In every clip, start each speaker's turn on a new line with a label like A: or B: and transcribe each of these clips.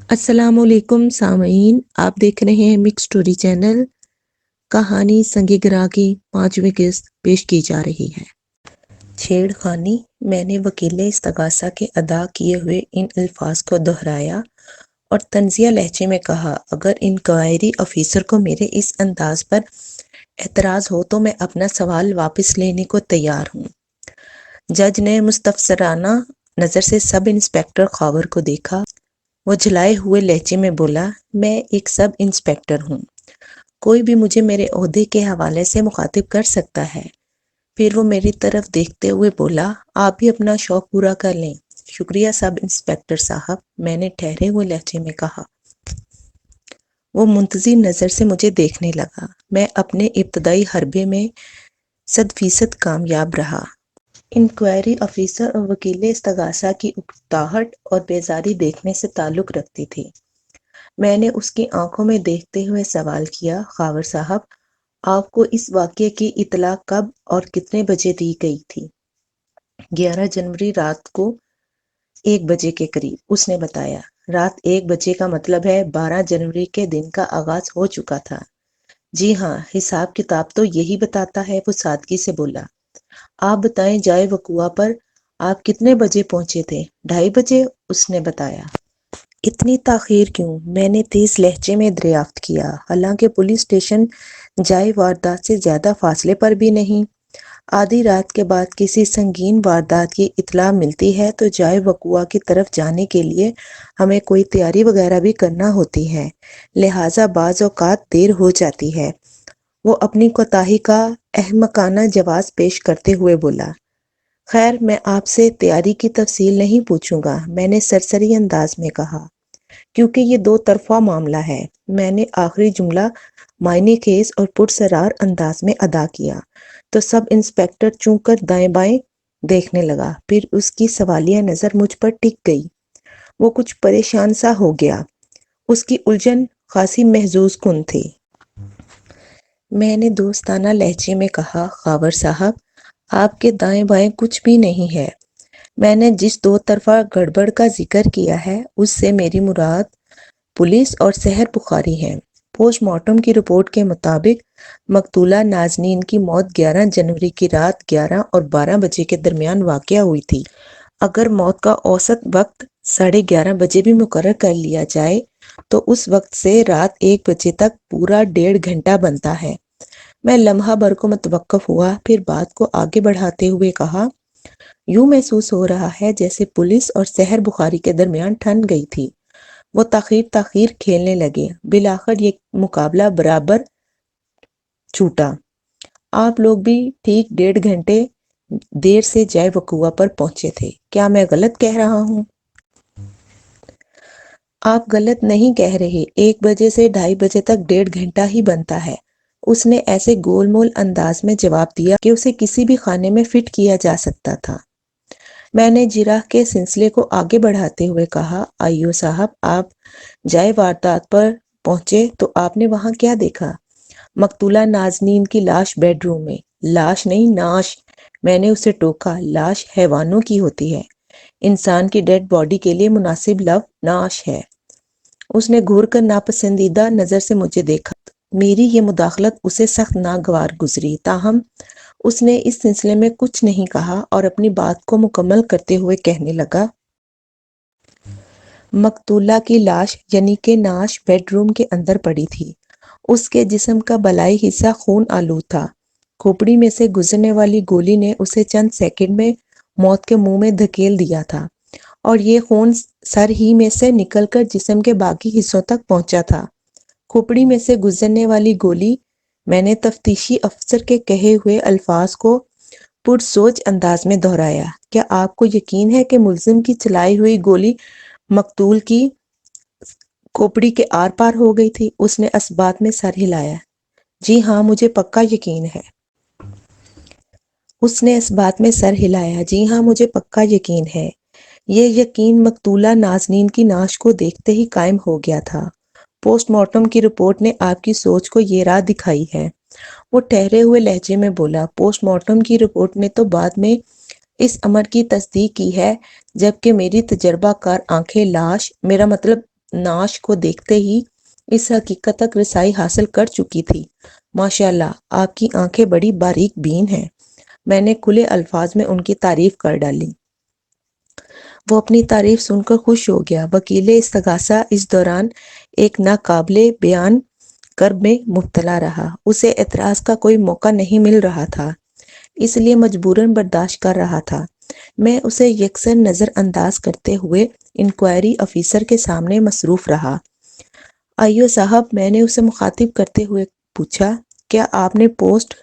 A: السلام علیکم سامعین، آپ دیکھ رہے ہیں مکس سٹوری چینل۔ کہانی سنگ گرا کی 5ویں قسط پیش کی جا رہی ہے۔ چھیڑ خانی۔ میں نے وکیل استغاثہ کے ادا کیے ہوئے ان الفاظ کو دہرایا اور طنزیہ لہجے میں کہا، اگر انکوائری آفیسر کو میرے اس انداز پر اعتراض ہو تو میں اپنا سوال واپس لینے کو تیار ہوں۔ جج نے مستفسرانہ نظر سے سب انسپکٹر خاور کو دیکھا۔ وہ جھلائے ہوئے لہجے میں بولا، میں ایک سب انسپکٹر ہوں، کوئی بھی مجھے میرے عہدے کے حوالے سے مخاطب کر سکتا ہے۔ پھر وہ میری طرف دیکھتے ہوئے بولا، آپ بھی اپنا شوق پورا کر لیں۔ شکریہ سب انسپکٹر صاحب، میں نے ٹھہرے ہوئے لہجے میں کہا۔ وہ منتظر نظر سے مجھے دیکھنے لگا۔ میں اپنے ابتدائی حربے میں 100% کامیاب رہا۔ انکوائری آفیسر اور وکیل استغاثہ کی اکتاہٹ اور بیزاری دیکھنے سے تعلق رکھتی تھی۔ میں نے اس کی آنکھوں میں دیکھتے ہوئے سوال کیا، خاور صاحب، آپ کو اس واقعے کی اطلاع کب اور کتنے بجے دی گئی تھی؟ 11 جنوری رات کو 1 بجے کے قریب، اس نے بتایا۔ رات 1 بجے کا مطلب ہے 12 جنوری کے دن کا آغاز ہو چکا تھا۔ جی ہاں، حساب کتاب تو یہی بتاتا ہے، وہ سادگی سے بولا۔ آپ بتائیں، جائے وقوع پر آپ کتنے بجے پہنچے تھے؟ 2:30 بجے، اس نے بتایا۔ اتنی تاخیر کیوں؟ میں نے تیز لہجے میں دریافت کیا، حالانکہ پولیس اسٹیشن جائے واردات سے زیادہ فاصلے پر بھی نہیں۔ آدھی رات کے بعد کسی سنگین واردات کی اطلاع ملتی ہے تو جائے وقوع کی طرف جانے کے لیے ہمیں کوئی تیاری وغیرہ بھی کرنا ہوتی ہے، لہٰذا بعض اوقات دیر ہو جاتی ہے۔ وہ اپنی کوتاہی کا احمقانہ جواز پیش کرتے ہوئے بولا۔ خیر، میں آپ سے تیاری کی تفصیل نہیں پوچھوں گا، میں نے سرسری انداز میں کہا، کیونکہ یہ 2 طرفہ معاملہ ہے۔ میں نے آخری جملہ معنی خیز اور پرسرار انداز میں ادا کیا تو سب انسپکٹر چونک کر دائیں بائیں دیکھنے لگا، پھر اس کی سوالیہ نظر مجھ پر ٹک گئی۔ وہ کچھ پریشان سا ہو گیا، اس کی الجھن خاصی محظوظ کن تھی۔ میں نے دوستانہ لہجے میں کہا، خاور صاحب، آپ کے دائیں بائیں کچھ بھی نہیں ہے۔ میں نے جس 2 طرفہ گڑبڑ کا ذکر کیا ہے، اس سے میری مراد پولیس اور سحر بخاری ہے۔ پوسٹ مارٹم کی رپورٹ کے مطابق مقتولہ نازنین کی موت 11 جنوری کی رات 11 اور 12 بجے کے درمیان واقع ہوئی تھی۔ اگر موت کا اوسط وقت 11:30 بجے بھی مقرر کر لیا جائے تو اس وقت سے رات 1 بجے تک پورا 1.5 گھنٹہ بنتا ہے۔ میں لمحہ بھر کو متوقف ہوا، پھر بات کو آگے بڑھاتے ہوئے کہا، یوں محسوس ہو رہا ہے جیسے پولیس اور سحر بخاری کے درمیان ٹھن گئی تھی۔ وہ تاخیر کھیلنے لگے، بالآخر یہ مقابلہ برابر چھوٹا۔ آپ لوگ بھی ٹھیک 1.5 گھنٹے دیر سے جائے وقوع پر پہنچے تھے، کیا میں غلط کہہ رہا ہوں؟ آپ غلط نہیں کہہ رہے، 1 بجے سے 2:30 بجے تک 1.5 گھنٹہ ہی بنتا ہے، اس نے ایسے گول مول انداز میں جواب دیا کہ اسے کسی بھی خانے میں فٹ کیا جا سکتا تھا۔ میں نے جرح کے سلسلے کو آگے بڑھاتے ہوئے کہا، آئیو صاحب، آپ جائے واردات پر پہنچے تو آپ نے وہاں کیا دیکھا؟ مقتولہ نازنین کی لاش بیڈ روم میں۔ لاش نہیں، نعش، میں نے اسے ٹوکا۔ لاش حیوانوں کی ہوتی ہے، انسان کی ڈیڈ باڈی کے لیے مناسب لفظ نعش ہے۔ اس نے گھور کر ناپسندیدہ نظر سے مجھے دیکھا۔ میری یہ مداخلت اسے سخت ناگوار گزری، تاہم اس نے اس سلسلے میں کچھ نہیں کہا اور اپنی بات کو مکمل کرتے ہوئے کہنے لگا، مقتولہ کی لاش یعنی کہ نعش بیڈ روم کے اندر پڑی تھی۔ اس کے جسم کا بالائی حصہ خون آلود تھا۔ کھوپڑی میں سے گزرنے والی گولی نے اسے چند سیکنڈ میں موت کے منہ میں دھکیل دیا تھا اور یہ خون سر ہی میں سے نکل کر جسم کے باقی حصوں تک پہنچا تھا۔ کھوپڑی میں سے گزرنے والی گولی، میں نے تفتیشی افسر کے کہے ہوئے الفاظ کو پرسوچ انداز میں دہرایا۔ کیا آپ کو یقین ہے کہ ملزم کی چلائی ہوئی گولی مقتول کی کھوپڑی کے آر پار ہو گئی تھی؟ اس نے اس بات میں سر ہلایا۔ جی ہاں، مجھے پکا یقین ہے۔ اس نے اس بات میں سر ہلایا۔ جی ہاں، مجھے پکا یقین ہے۔ یہ یقین مقتولہ نازنین کی نعش کو دیکھتے ہی قائم ہو گیا تھا۔ پوسٹ مارٹم کی رپورٹ نے آپ کی سوچ کو یہ راہ دکھائی ہے۔ وہ ٹھہرے ہوئے لہجے میں بولا، پوسٹ مارٹم کی رپورٹ نے تو بعد میں اس امر کی تصدیق کی ہے، جبکہ میری تجربہ کار آنکھیں لاش، میرا مطلب نعش کو دیکھتے ہی اس حقیقت تک رسائی حاصل کر چکی تھی۔ ماشاءاللہ، آپ کی آنکھیں بڑی باریک بین ہیں۔ میں نے کھلے الفاظ میں ان کی تعریف کر ڈالی۔ وہ اپنی تعریف سن کر خوش ہو گیا۔ وکیل استغاثہ اس دوران ایک ناقابل بیان کرب میں مبتلا رہا۔ اسے اعتراض کا کوئی موقع نہیں مل رہا تھا، اس لیے مجبوراً برداشت کر رہا تھا۔ میں اسے یکسر نظر انداز کرتے ہوئے انکوائری آفیسر کے سامنے مصروف رہا۔ آئیو صاحب، میں نے اسے مخاطب کرتے ہوئے پوچھا، کیا آپ نے پوسٹ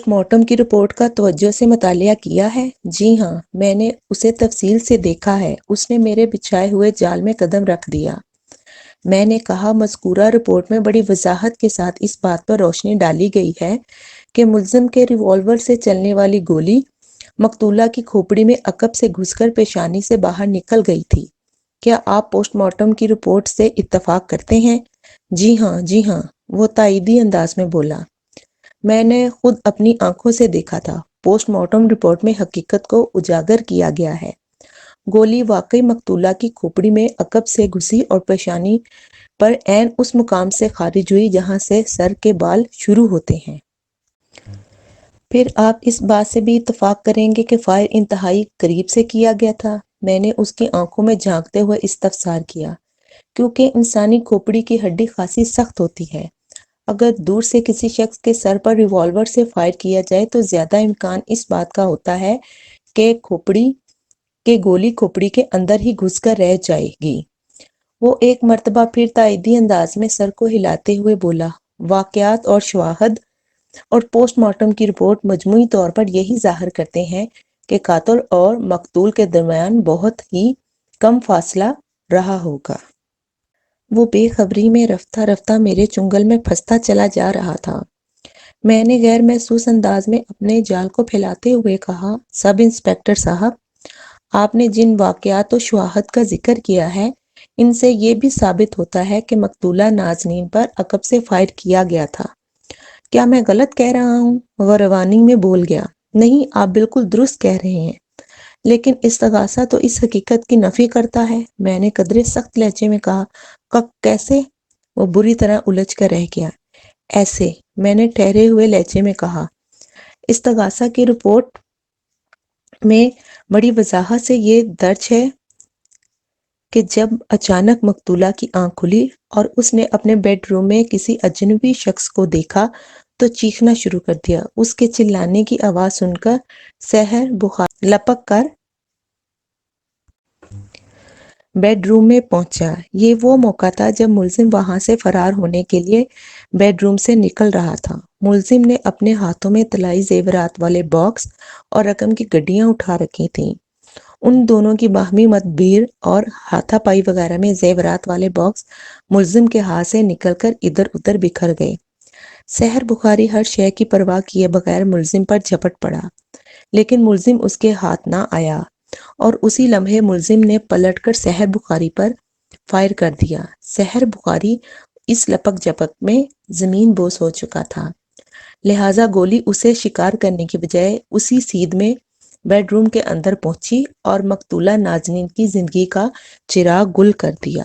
A: مارٹم کی رپورٹ کا توجہ سے مطالعہ کیا ہے؟ جی ہاں، میں نے اسے تفصیل سے دیکھا ہے۔ اس نے میرے بچھائے ہوئے جال میں قدم رکھ دیا۔ میں نے کہا، مذکورہ رپورٹ میں بڑی وضاحت کے ساتھ اس بات پر روشنی ڈالی گئی ہے کہ ملزم کے ریوالور سے چلنے والی گولی مقتولہ کی کھوپڑی میں عقب سے گھس کر پیشانی سے باہر نکل گئی تھی۔ کیا آپ پوسٹ مارٹم کی رپورٹ سے اتفاق کرتے ہیں؟ جی ہاں، جی ہاں، وہ تائیدی انداز میں بولا۔ میں نے خود اپنی آنکھوں سے دیکھا تھا۔ پوسٹ مارٹم رپورٹ میں حقیقت کو اجاگر کیا گیا ہے۔ گولی واقعی مقتولہ کی کھوپڑی میں عقب سے گھسی اور پیشانی پر عین اس مقام سے خارج ہوئی جہاں سے سر کے بال شروع ہوتے ہیں۔ پھر آپ اس بات سے بھی اتفاق کریں گے کہ فائر انتہائی قریب سے کیا گیا تھا؟ میں نے اس کی آنکھوں میں جھانکتے ہوئے استفسار کیا، کیونکہ انسانی کھوپڑی کی ہڈی خاصی سخت ہوتی ہے۔ اگر دور سے کسی شخص کے سر پر ریوالور سے فائر کیا جائے تو زیادہ امکان اس بات کا ہوتا ہے کہ گولی کھوپڑی کے اندر ہی گھس کر رہ جائے گی۔ وہ ایک مرتبہ پھر تائیدی انداز میں سر کو ہلاتے ہوئے بولا، واقعات اور شواہد اور پوسٹ مارٹم کی رپورٹ مجموعی طور پر یہی ظاہر کرتے ہیں کہ قاتل اور مقتول کے درمیان بہت ہی کم فاصلہ رہا ہوگا۔ وہ بے خبری میں رفتہ رفتہ میرے چنگل میں پھنستا چلا جا رہا تھا۔ میں نے غیر محسوس انداز میں اپنے جال کو پھیلاتے ہوئے کہا، سب انسپکٹر صاحب، آپ نے جن واقعات و شواہد کا ذکر کیا ہے، ان سے یہ بھی ثابت ہوتا ہے کہ مقتولہ نازنین پر عقب سے فائر کیا گیا تھا۔ کیا میں غلط کہہ رہا ہوں؟ وہ روانی میں بول گیا، نہیں، آپ بالکل درست کہہ رہے ہیں، لیکن استغاثہ تو اس حقیقت کی نفی کرتا ہے۔ میں نے قدرے سخت لہجے میں کہا، کیسے؟ وہ بری طرح الجھ کر رہ گیا۔ ایسے، میں نے ٹھہرے ہوئے لہجے میں کہا، استغاثہ کی رپورٹ میں بڑی وضاحت سے یہ درج ہے کہ جب اچانک مقتولہ کی آنکھ کھلی اور اس نے اپنے بیڈ روم میں کسی اجنبی شخص کو دیکھا تو چیخنا شروع کر دیا۔ اس کے چلانے کی آواز سن کر سحر بخاری لپک کر بیڈ روم میں پہنچا۔ یہ وہ موقع تھا جب ملزم وہاں سے فرار ہونے کے لیے بیڈ روم سے نکل رہا تھا۔ ملزم نے اپنے ہاتھوں میں طلائی زیورات والے باکس اور رقم کی گڈیاں اٹھا رکھی تھیں۔ ان دونوں کی باہمی مدبیر اور ہاتھا پائی وغیرہ میں زیورات والے باکس ملزم کے ہاتھ سے نکل کر ادھر ادھر بکھر گئے۔ سحر بخاری ہر شے کی پرواہ کیے بغیر ملزم پر جھپٹ پڑا، لیکن ملزم اس کے ہاتھ نہ آیا اور اسی لمحے ملزم نے پلٹ کر سحر بخاری پر فائر کر دیا۔ سحر بخاری اس لپک جھپک میں زمین بوس ہو چکا تھا، لہٰذا گولی اسے شکار کرنے کی بجائے اسی سیدھ میں بیڈ روم کے اندر پہنچی اور مقتولہ نازنین کی زندگی کا چراغ گل کر دیا۔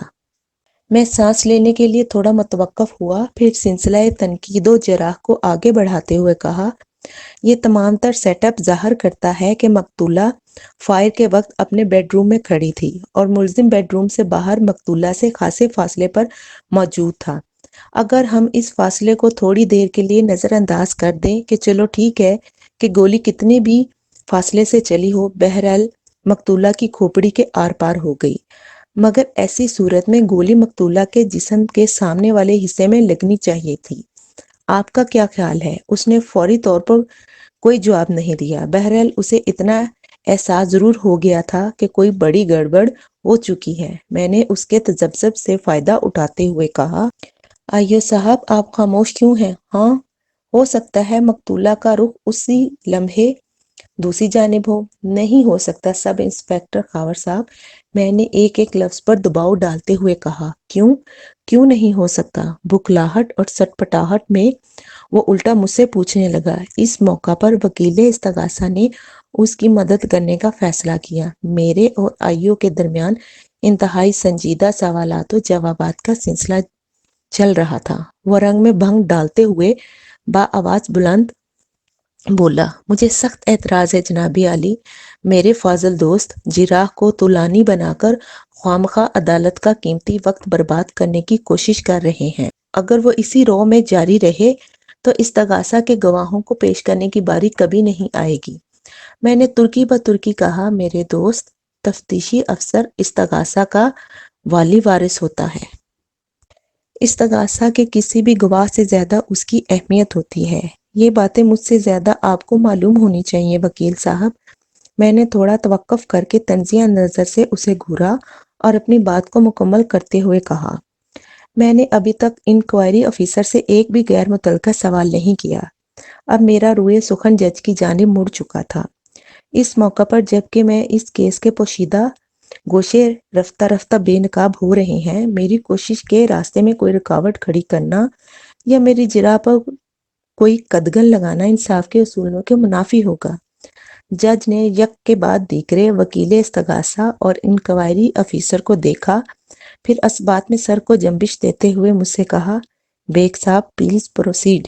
A: میں سانس لینے کے لیے تھوڑا متوقف ہوا، پھر سلسلہ تنقید و جرح کو آگے بڑھاتے ہوئے کہا، یہ تمام تر سیٹ اپ ظاہر کرتا ہے کہ مقتولہ فائر کے وقت اپنے بیڈ روم میں کھڑی تھی اور ملزم بیڈ روم سے باہر مقتولہ سے خاصے فاصلے پر موجود تھا۔ اگر ہم اس فاصلے کو تھوڑی دیر کے لیے نظر انداز کر دیں کہ چلو ٹھیک ہے کہ گولی کتنے بھی فاصلے سے چلی ہو، بہرحال مقتولہ کی کھوپڑی کے آر پار ہو گئی، مگر ایسی صورت میں گولی مقتولہ کے جسم کے سامنے والے حصے میں لگنی چاہیے تھی۔ آپ کا کیا خیال ہے؟ اس نے فوری طور پر کوئی جواب نہیں دیا۔ بہرحال اسے اتنا احساس ضرور ہو گیا تھا کہ کوئی بڑی گڑبڑ ہو چکی ہے۔ میں نے اس کے تذبذب سے فائدہ اٹھاتے ہوئے کہا، آئیو صاحب، آپ خاموش کیوں ہیں؟ ہاں، ہو سکتا ہے مقتولہ کا رخ اسی لمحے دوسری جانب ہو۔ نہیں ہو سکتا سب انسپکٹر خاور صاحب، میں نے ایک ایک لفظ پر دباؤ ڈالتے ہوئے کہا۔ کیوں نہیں ہو سکتا؟ بکھلاہٹ اور سٹ پٹاہٹ میں وہ الٹا مجھ سے پوچھنے لگا۔ اس موقع پر وکیل استغاثہ نے اس کی مدد کرنے کا فیصلہ کیا۔ میرے اور آئیو کے درمیان انتہائی سنجیدہ سوالات و جوابات کا سلسلہ چل رہا تھا۔ وہ رنگ میں بھنگ ڈالتے ہوئے آواز بلند بولا، مجھے سخت اعتراض ہے جناب عالی، میرے فاضل دوست جراح کو طولانی بنا کر خوامخواہ عدالت کا قیمتی وقت برباد کرنے کی کوشش کر رہے ہیں۔ اگر وہ اسی رو میں جاری رہے تو استغاثہ کے گواہوں کو پیش کرنے کی باری کبھی نہیں آئے گی۔ میں نے ترکی بترکی کہا، میرے دوست، تفتیشی افسر استغاثہ کا والی وارث ہوتا ہے۔ استغاثہ کے کسی بھی گواہ سے زیادہ اس کی اہمیت ہوتی ہے۔ یہ باتیں مجھ سے زیادہ آپ کو معلوم ہونی چاہیے وکیل صاحب۔ میں نے تھوڑا توقف کر کے تنزیہ نظر سے اسے گھورا اور اپنی بات کو مکمل کرتے ہوئے کہا، میں نے ابھی تک انکوائری آفیسر سے ایک بھی غیر متعلقہ سوال نہیں کیا۔ اب میرا روئے سخن جج کی جانب مڑ چکا تھا۔ اس موقع پر جبکہ میں اس کیس کے پوشیدہ گوشے رفتہ رفتہ بے نقاب ہو رہے ہیں، میری کوشش کے راستے میں کوئی رکاوٹ کھڑی کرنا یا میری جرح پر کوئی قدغن لگانا انصاف کے اصولوں کے منافی ہوگا۔ جج نے یک کے بعد دیگرے وکیل استغاثہ اور انکوائری افیسر کو دیکھا، پھر اسبات میں سر کو جنبش دیتے ہوئے مجھ سے کہا، بیگ صاحب پلیز پروسیڈ۔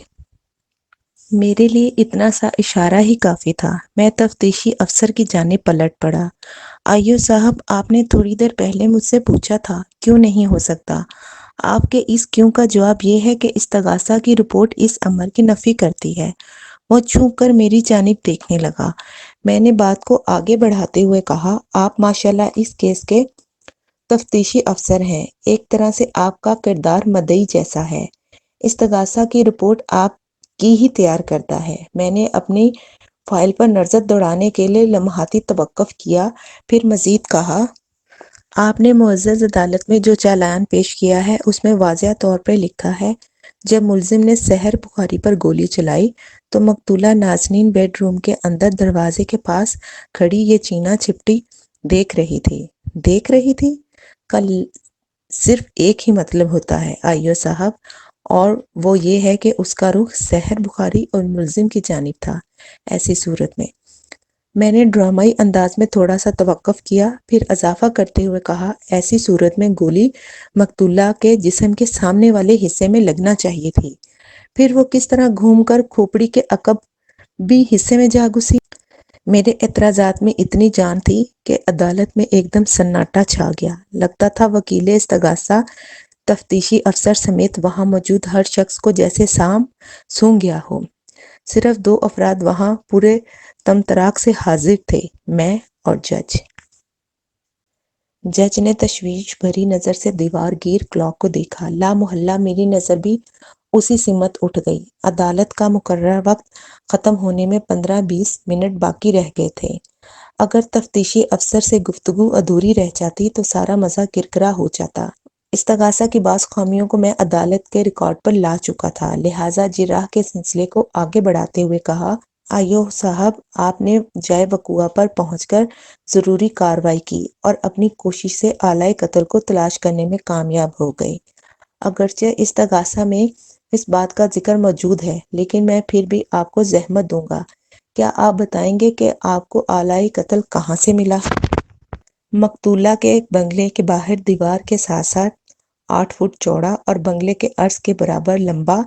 A: میرے لیے اتنا سا اشارہ ہی کافی تھا۔ میں تفتیشی افسر کی جانب پلٹ پڑا۔ آئیو صاحب، آپ نے تھوڑی دیر پہلے مجھ سے پوچھا تھا کیوں نہیں ہو سکتا۔ آپ کے اس کیوں کا جواب یہ ہے کہ استغاثہ کی رپورٹ اس امر کی نفی کرتی ہے۔ وہ چھونک کر میری جانب دیکھنے لگا۔ میں نے بات کو آگے بڑھاتے ہوئے کہا، آپ ماشاءاللہ اس کیس کے تفتیشی افسر ہیں، ایک طرح سے آپ کا کردار مدعی جیسا ہے۔ استغاثہ کی رپورٹ آپ کی ہی تیار کرتا ہے۔ میں نے اپنی فائل پر نظر دوڑانے کے لیے لمحاتی توقف کیا، پھر مزید کہا، آپ نے معزز عدالت میں جو چالان پیش کیا ہے اس میں واضح طور پر لکھا ہے، جب ملزم نے سحر بخاری پر گولی چلائی تو مقتولہ نازنین بیڈ روم کے اندر دروازے کے پاس کھڑی یہ چینا چپٹی دیکھ رہی تھی۔ دیکھ رہی تھی؟ کل صرف ایک ہی مطلب ہوتا ہے آئیو صاحب، اور وہ یہ ہے کہ اس کا رخ سحر بخاری اور ملزم کی جانب تھا۔ ایسی صورت میں نے ڈرامائی انداز میں تھوڑا سا توقف کیا، پھر اضافہ کرتے ہوئے کہا، ایسی صورت میں گولی مقتولہ کے جسم کے سامنے والے حصے میں لگنا چاہیے تھی، پھر وہ کس طرح گھوم کر کھوپڑی کے عقب بھی حصے میں جا گھسی۔ میرے اعتراضات میں اتنی جان تھی کہ عدالت میں ایک دم سناٹا چھا گیا۔ لگتا تھا وکیل استغاثہ تفتیشی افسر سمیت وہاں موجود ہر شخص کو جیسے سام سونگ گیا ہو۔ صرف دو افراد وہاں پورے تمطراق سے حاضر تھے، میں اور جج۔ جج نے تشویش بھری نظر سے دیوار گیر کلاک کو دیکھا۔ لامحالہ میری نظر بھی اسی سمت اٹھ گئی۔ عدالت کا مقررہ وقت ختم ہونے میں 15-20 منٹ باقی رہ گئے تھے۔ اگر تفتیشی افسر سے گفتگو ادھوری رہ جاتی تو سارا مزہ کرکرا ہو جاتا۔ استغاثہ کی بعض خامیوں کو میں عدالت کے ریکارڈ پر لا چکا تھا، لہٰذا جراح کے سلسلے کو آگے بڑھاتے ہوئے کہا، آئیو صاحب، آپ نے جائے وقوع پر پہنچ کر ضروری کارروائی کی اور اپنی کوشش سے آلۂ قتل کو تلاش کرنے میں کامیاب ہو گئے۔ اگرچہ استغاثہ میں اس بات کا ذکر موجود ہے، لیکن میں پھر بھی آپ کو زحمت دوں گا۔ کیا آپ بتائیں گے کہ آپ کو آلۂ قتل کہاں سے ملا؟ مقتولہ کے بنگلے کے باہر دیوار کے ساتھ ساتھ 8 فٹ چوڑا اور بنگلے کے عرض کے برابر لمبا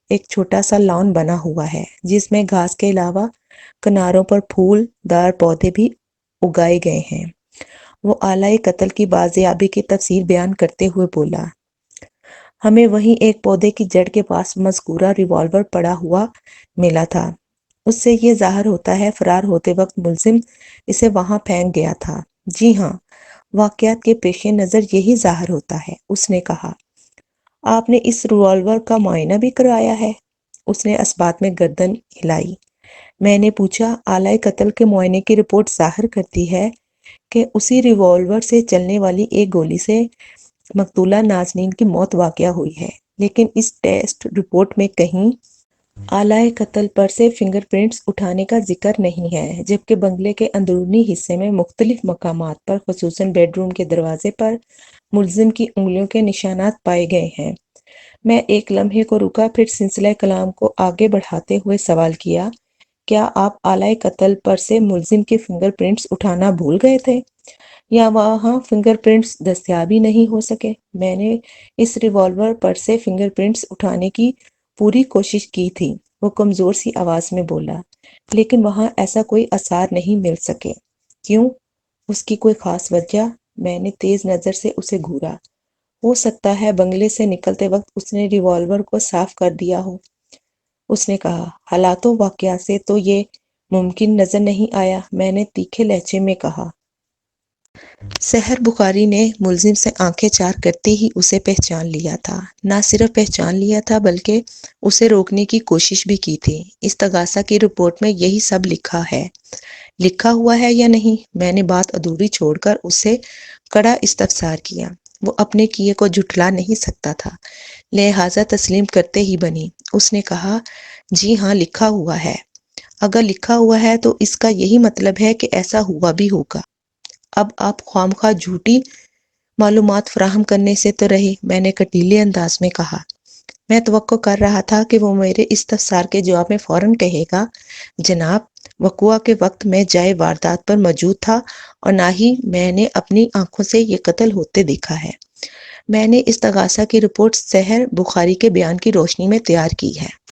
A: ایک چھوٹا سا لان بنا ہوا ہے، جس میں گھاس کے علاوہ کناروں پر پھول دار پودے بھی اگائے گئے ہیں۔ وہ آلۂ قتل کی بازیابی کی تفسیر بیان کرتے ہوئے بولا، ہمیں وہیں ایک پودے کی جڑ کے پاس مذکورہ ریوالور پڑا ہوا ملا تھا۔ اس سے یہ ظاہر ہوتا ہے فرار ہوتے وقت ملزم اسے وہاں پھینک گیا تھا۔ جی ہاں، واقعات کے پیش نظر یہی ظاہر ہوتا ہے، اس نے کہا۔ آپ نے اس ریوالور کا معائنہ بھی کروایا ہے؟ اس نے اسبات میں گردن ہلائی۔ میں نے پوچھا، آلۂ قتل کے معائنے کی رپورٹ ظاہر کرتی ہے کہ اسی ریوالور سے چلنے والی ایک گولی سے مقتولہ نازنین کی موت واقع ہوئی ہے، لیکن اس ٹیسٹ رپورٹ میں کہیں آلۂ قتل پر سے فنگر پرنٹس اٹھانے کا ذکر نہیں ہے، جبکہ بنگلے کے اندرونی حصے میں مختلف مقامات پر خصوصاً بیڈ روم کے دروازے پر ملزم کی انگلیوں کے نشانات پائے گئے ہیں۔ میں ایک لمحے کو رکا، پھر سلسلہ کلام کو آگے بڑھاتے ہوئے سوال کیا، کیا آپ آلۂ قتل پر سے ملزم کے فنگر پرنٹس اٹھانا بھول گئے تھے؟ یا وہاں فنگر پرنٹس دستیاب ہی نہیں ہو سکے؟ میں نے اس ریوالور پر سے فنگر پرنٹس اٹھانے کی پوری کوشش کی تھی، وہ کمزور سی آواز میں بولا، لیکن وہاں ایسا کوئی آثار نہیں مل سکے۔ کیوں؟ اس کی کوئی خاص وجہ؟ میں نے تیز نظر سے اسے گھورا۔ ہو سکتا ہے بنگلے سے نکلتے وقت اس نے ریوالور کو صاف کر دیا ہو، اس نے کہا۔ حالات و واقعات سے تو یہ ممکن نظر نہیں آیا، میں نے تیکھے لہجے میں کہا۔ سحر بخاری نے ملزم سے آنکھیں چار کرتے ہی اسے پہچان لیا تھا۔ نہ صرف پہچان لیا تھا بلکہ اسے روکنے کی کوشش بھی کی تھی۔ استغاثہ کی رپورٹ میں یہی سب لکھا ہے۔ لکھا ہوا ہے یا نہیں؟ میں نے بات ادھوری چھوڑ کر اسے کڑا استفسار کیا۔ وہ اپنے کیے کو جھٹلا نہیں سکتا تھا، لہٰذا تسلیم کرتے ہی بنی۔ اس نے کہا، جی ہاں لکھا ہوا ہے۔ اگر لکھا ہوا ہے تو اس کا یہی مطلب ہے کہ ایسا ہوا بھی ہوگا۔ اب آپ خواہ جھوٹی معلومات فراہم کرنے سے تو رہے، میں نے کٹیلے انداز میں کہا۔ میں توقع کر رہا تھا کہ وہ میرے استفسار کے جواب میں فوراً کہے گا، جناب، وقوع کے وقت میں جائے واردات پر موجود تھا اور نہ ہی میں نے اپنی آنکھوں سے یہ قتل ہوتے دیکھا ہے۔ میں نے استغاثہ کی رپورٹ سحر بخاری کے بیان کی روشنی میں تیار کی ہے۔